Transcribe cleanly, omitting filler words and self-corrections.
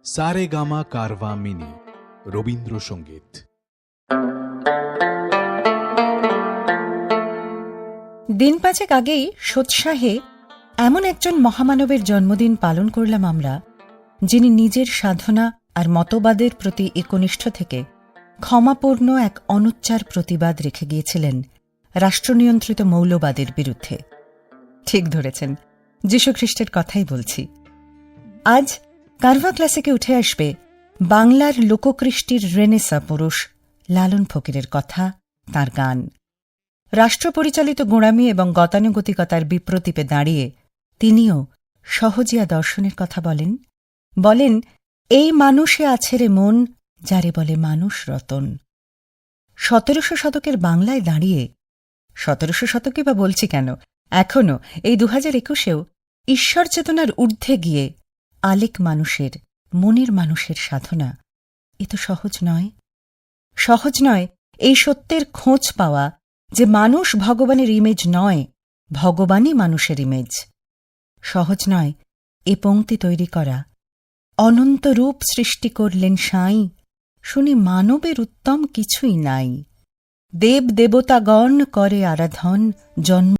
Saregama Carvaan mini Rabindrasangeet. দিন পাঁচেক আগেই সোৎসাহে এমন একজন মহামানবের জন্মদিন পালন করলাম আমরা, যিনি নিজের সাধনা আর মতবাদের প্রতি একনিষ্ঠ থেকে ক্ষমাপূর্ণ এক অনুচ্চার প্রতিবাদ রেখে গিয়েছিলেন রাষ্ট্রনিয়ন্ত্রিত মৌলবাদের বিরুদ্ধে। ঠিক ধরেছেন, যীশুখ্রিস্টের কথাই বলছি। আজ কারভা ক্লাসিকে উঠে আসবে বাংলার লোককৃষ্টির রেনেসা পুরুষ লালন ফকিরের কথা, তাঁর গান। রাষ্ট্রপরিচালিত গোঁড়ামি এবং গতানুগতিকতার বিপ্রতীপে দাঁড়িয়ে তিনিও সহজিয়া দর্শনের কথা বলেন। বলেন, এই মানুষে আছে রে মন, যারে বলে মানুষ রতন। ১৭০০ শতকের বাংলায় দাঁড়িয়ে, ১৭০০ শতকে বা বলছি কেন, এখনও এই ২০২১-এও ঈশ্বর চেতনার ঊর্ধ্বে গিয়ে আলেক মানুষের, মনের মানুষের সাধনা, এ তো সহজ নয়। সহজ নয় এই সত্যের খোঁজ পাওয়া যে মানুষ ভগবানের ইমেজ নয়, ভগবানই মানুষের ইমেজ। সহজ নয় এ পংক্তি তৈরি করা, অনন্ত রূপ সৃষ্টি করলেন সাঁই, শুনি মানবের উত্তম কিছুই নাই। দেব দেবতাগণ করে আরাধন, জন্ম